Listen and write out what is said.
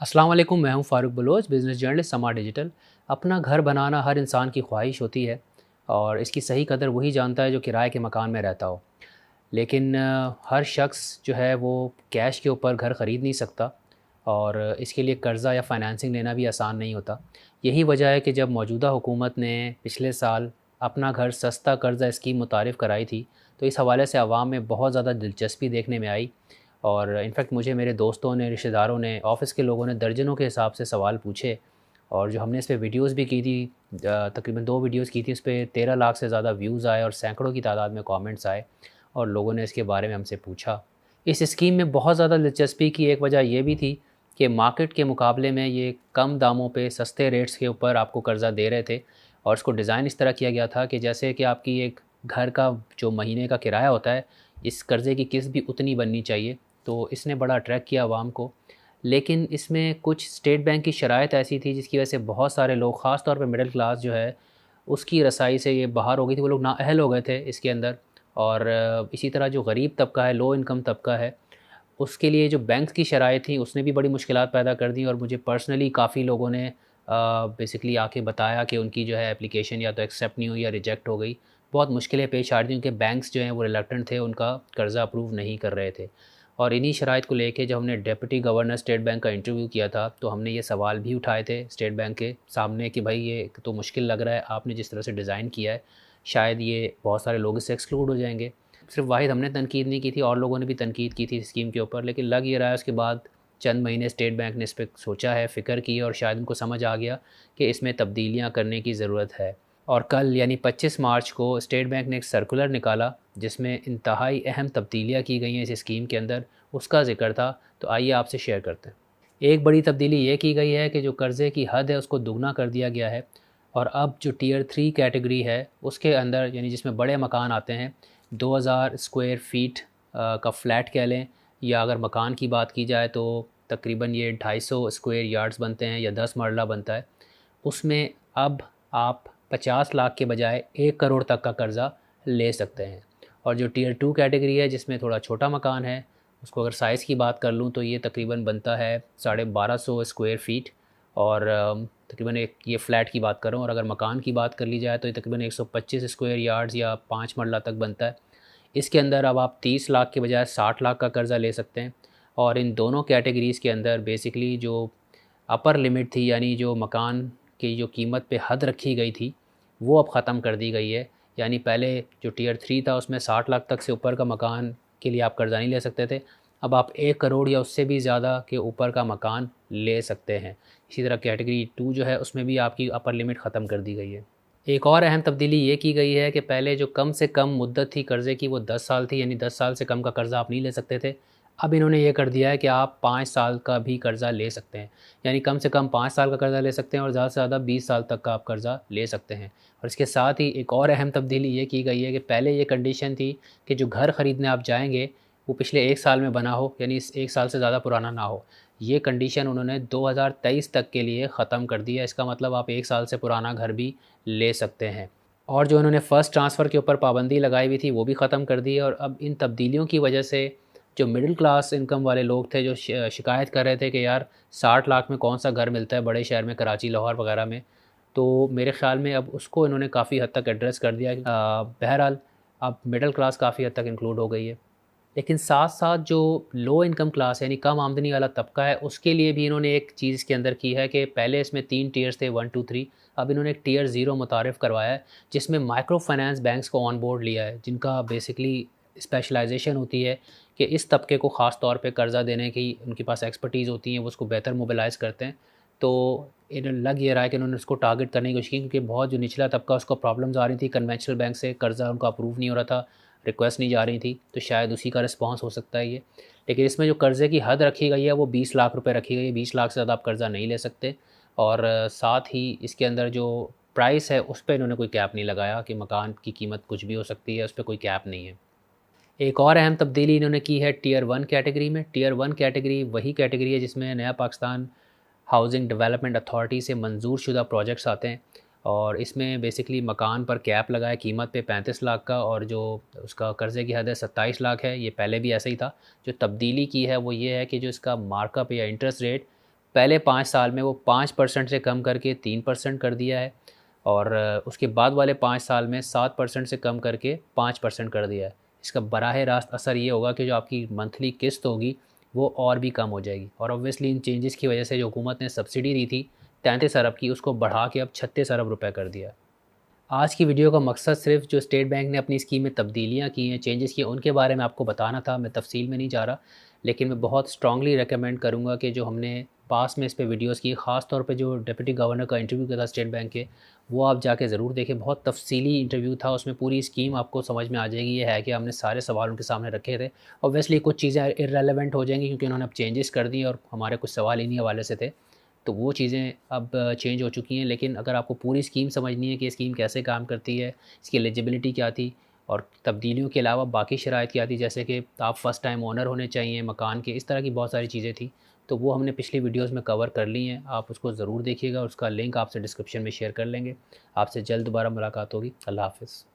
अस्सलाम वालेकुम, मैं हूं फ़ारूक बलोच, बिज़नेस जर्नलिस्ट समा डिजिटल। अपना घर बनाना हर इंसान की ख्वाहिश होती है और इसकी सही कदर वही जानता है जो किराए के मकान में रहता हो। लेकिन हर शख्स जो है वो कैश के ऊपर घर ख़रीद नहीं सकता और इसके लिए कर्ज़ा या फ़ाइनेंसिंग लेना भी आसान नहीं होता। यही वजह है कि जब मौजूदा हुकूमत ने पिछले साल अपना घर सस्ता कर्ज़ा स्कीम मुतारिफ़ कराई थी, तो इस हवाले से आवाम में बहुत ज़्यादा दिलचस्पी देखने में आई और इनफैक्ट मुझे मेरे दोस्तों ने, रिश्तेदारों ने, ऑफ़िस के लोगों ने दर्जनों के हिसाब से सवाल पूछे और जो हमने इस पे वीडियोज़ भी की थी, तकरीबन 2 वीडियोज़ की थी, इस पे 13 लाख से ज़्यादा व्यूज़ आए और सैकड़ों की तादाद में कमेंट्स आए और लोगों ने इसके बारे में हमसे पूछा। इस स्कीम में बहुत ज़्यादा दिलचस्पी की एक वजह ये भी थी कि मार्केट के मुकाबले में ये कम दामों पे सस्ते रेट्स के ऊपर आपको कर्ज़ा दे रहे थे और इसको डिज़ाइन इस तरह किया गया था कि जैसे कि आपकी एक घर का जो महीने का किराया होता है, इस कर्ज़े की किस्त भी उतनी बननी चाहिए। तो इसने बड़ा अट्रैक्ट किया आवाम को। लेकिन इसमें कुछ स्टेट बैंक की शराइत ऐसी थी जिसकी वजह से बहुत सारे लोग, ख़ास तौर पे मिडिल क्लास जो है, उसकी रसाई से ये बाहर हो गई थी। वो लोग नाअहल हो गए थे इसके अंदर और इसी तरह जो गरीब तबका है, लो इनकम तबका है, उसके लिए जो बैंक की शराइत थी उसने भी बड़ी मुश्किलात पैदा कर दी और मुझे पर्सनली काफ़ी लोगों ने बेसिकली आके बताया कि उनकी जो है एप्लीकेशन या तो एक्सेप्ट नहीं हुई या रिजेक्ट हो गई। बहुत मुश्किलें पेश आ रही थी क्योंकि बैंक्स जो हैं वो रिलक्टेंट थे, उनका कर्ज़ा अप्रूव नहीं कर रहे थे। और इन्हीं शराइत को लेके जब हमने डिप्टी गवर्नर स्टेट बैंक का इंटरव्यू किया था, तो हमने ये सवाल भी उठाए थे स्टेट बैंक के सामने कि भाई ये तो मुश्किल लग रहा है, आपने जिस तरह से डिज़ाइन किया है, शायद ये बहुत सारे लोग इससे एक्सक्लूड हो जाएंगे। सिर्फ वाहिद हमने तनकीद नहीं की थी, और लोगों ने भी तनकीद की थी स्कीम के ऊपर, लेकिन लग ये रहा है उसके बाद चंद महीने स्टेट बैंक ने इस पर सोचा है, फ़िक्र की और शायद उनको समझ आ गया कि इसमें तब्दीलियाँ करने की ज़रूरत है। और कल यानी 25 मार्च को स्टेट बैंक ने एक सर्कुलर निकाला जिसमें इंतहाई अहम तब्दीलियाँ की गई हैं इस स्कीम के अंदर, उसका ज़िक्र था। तो आइए आपसे शेयर करते हैं। एक बड़ी तब्दीली ये की गई है कि जो कर्ज़े की हद है उसको दुगना कर दिया गया है और अब जो टियर 3 कैटेगरी है उसके अंदर, यानी जिसमें बड़े मकान आते हैं, 2000 स्क्वायर फ़ीट का फ्लैट कह लें, या अगर मकान की बात की जाए तो तकरीबन ये 250 स्क्वायर यार्ड्स बनते हैं या 10 मरला बनता है। उसमें अब आप 50 लाख के बजाय 1 करोड़ तक का कर्ज़ा ले सकते हैं। और जो टियर 2 कैटेगरी है जिसमें थोड़ा छोटा मकान है, उसको अगर साइज़ की बात कर लूँ तो ये तकरीबन बनता है 1250 स्क्वायर फ़ीट और तकरीबन एक ये फ़्लैट की बात कर रहा हूँ, और अगर मकान की बात कर ली जाए तो ये तकरीबन 125 स्क्वायर यार्ड्स या 5 मरला तक बनता है। इसके अंदर अब आप 30 लाख के बजाय 60 लाख का कर्ज़ा ले सकते हैं। और इन दोनों कैटेगरीज़ के अंदर बेसिकली जो अपर लिमिट थी, यानी जो मकान की जो कीमत पे हद रखी गई थी, वो अब ख़त्म कर दी गई है। यानी पहले जो टियर 3 था उसमें 60 लाख तक से ऊपर का मकान के लिए आप कर्ज़ा नहीं ले सकते थे। अब आप 1 करोड़ या उससे भी ज़्यादा के ऊपर का मकान ले सकते हैं। इसी तरह कैटेगरी 2 जो है उसमें भी आपकी अपर लिमिट ख़त्म कर दी गई है। एक और अहम तब्दीली ये की गई है कि पहले जो कम से कम मुद्दत थी कर्ज़े की, वो 10 साल थी, यानी 10 साल से कम का कर्ज़ा आप नहीं ले सकते थे। अब इन्होंने ये कर दिया है कि आप 5 साल का भी कर्ज़ा ले सकते हैं। यानी कम से कम 5 साल का कर्ज़ा ले सकते हैं और ज़्यादा से ज़्यादा 20 साल तक का आप कर्ज़ा ले सकते हैं। और इसके साथ ही एक और अहम तब्दीली ये की गई है कि पहले ये कंडीशन थी कि जो घर ख़रीदने आप जाएँगे वो पिछले 1 साल में बना हो, यानी इस 1 साल से ज़्यादा पुराना ना हो। ये कंडीशन उन्होंने 2023 तक के लिए ख़त्म कर दी है। इसका मतलब आप 1 साल से पुराना घर भी ले सकते हैं। और जो उन्होंने फ़र्स्ट ट्रांसफ़र के ऊपर पाबंदी लगाई हुई थी वो भी ख़त्म कर दी है। और अब इन तब्दीलियों की वजह से जो मिडिल क्लास इनकम वाले लोग थे, जो शिकायत कर रहे थे कि यार 60 लाख में कौन सा घर मिलता है बड़े शहर में, कराची, लाहौर वगैरह में, तो मेरे ख़्याल में अब उसको इन्होंने काफ़ी हद तक एड्रेस कर दिया। बहरहाल अब मिडिल क्लास काफ़ी हद तक इंक्लूड हो गई है। लेकिन साथ साथ जो लो इनकम क्लास है, यानी कम आमदनी वाला तबका है, उसके लिए भी इन्होंने एक चीज़ इसके अंदर की है कि पहले इसमें 3 टियर्स थे, 1 2 3। अब इन्होंने एक टियर 0 मुतारिफ़ करवाया है जिसमें माइक्रो फाइनेंस बैंक्स को ऑन बोर्ड लिया है, जिनका बेसिकली स्पेशलाइजेशन होती है कि इस तबके को ख़ास तौर पे कर्ज़ा देने की उनके पास एक्सपर्टीज़ होती है, वो उसको बेहतर मोबिलाइज़ करते हैं। तो इन्हें लग ये रहा है कि उन्होंने उसको टारगेट करने की कोशिश की, क्योंकि बहुत जो निचला तबका उसको प्रॉब्लम्स आ रही थी, कन्वेंशनल बैंक से कर्ज़ा उनका अप्रूव नहीं हो रहा था, रिक्वेस्ट नहीं जा रही थी, तो शायद उसी का रिस्पॉन्स हो सकता है ये। लेकिन इसमें जो कर्ज़े की हद रखी गई है वो 20 लाख रुपए रखी गई है। 20 लाख से ज़्यादा आप कर्ज़ा नहीं ले सकते। और साथ ही इसके अंदर जो प्राइस है उस पे इन्होंने कोई कैप नहीं लगाया कि मकान की कीमत कुछ भी हो सकती है, उस पे कोई कैप नहीं है। एक और अहम तब्दीली इन्होंने की है टियर 1 कैटेगरी में। टियर 1 कैटेगरी वही कैटेगरी है जिसमें नया पाकिस्तान हाउसिंग डेवलपमेंट अथॉरिटी से मंजूर शुदा प्रोजेक्ट्स आते हैं। और इसमें बेसिकली मकान पर कैप लगा है कीमत पे 35 लाख का, और जो उसका कर्ज़े की हद है 27 लाख है। ये पहले भी ऐसा ही था। जो तब्दीली की है वो ये है कि जो इसका मार्कअप या इंटरेस्ट रेट पहले 5 साल में वो 5% से कम करके 3% कर दिया है, और उसके बाद वाले 5 साल में 7% से कम करके 5% कर दिया है। इसका बराह रास्त असर ये होगा कि जो आपकी मंथली किस्त होगी वो और भी कम हो जाएगी। और ऑब्वियसली इन चेंजेस की वजह से जो हुकूमत ने सब्सिडी दी थी 33 अरब की, उसको बढ़ा के अब 36 अरब रुपए कर दिया। आज की वीडियो का मकसद सिर्फ जो स्टेट बैंक ने अपनी स्कीम में तब्दीलियाँ की हैं, चेंजेस किए, उनके बारे में आपको बताना था। मैं तफसील में नहीं जा रहा, लेकिन मैं बहुत स्ट्रांगली रेकमेंड करूँगा कि जो हमने पास में इस पे वीडियोस की, ख़ास तौर पे जो डिप्टी गवर्नर का इंटरव्यू किया था स्टेट बैंक के, वो आप जाके ज़रूर देखें। बहुत तफसीली इंटरव्यू था, उसमें पूरी स्कीम आपको समझ में आ जाएगी। ये है कि हमने सारे सवाल उनके सामने रखे थे। ऑब्वियसली कुछ चीज़ें इररेलेवेंट हो जाएंगी क्योंकि उन्होंने अब चेंजेस कर दी और हमारे कुछ सवाल इन्हीं हवाले से थे, तो वो चीज़ें अब चेंज हो चुकी हैं। लेकिन अगर आपको पूरी स्कीम समझनी है कि स्कीम कैसे काम करती है, इसकी एलिजिबिलिटी क्या थी और तब्दीलियों के अलावा बाकी शराइत क्या थी, जैसे कि आप फ़र्स्ट टाइम ओनर होने चाहिए मकान के, इस तरह की बहुत सारी चीज़ें थी, तो वो हमने पिछली वीडियोस में कवर कर ली हैं। आप उसको ज़रूर देखिएगा, उसका लिंक आपसे डिस्क्रिप्शन में शेयर कर लेंगे। आपसे जल्द दोबारा मुलाकात होगी। अल्लाह हाफ़िज़।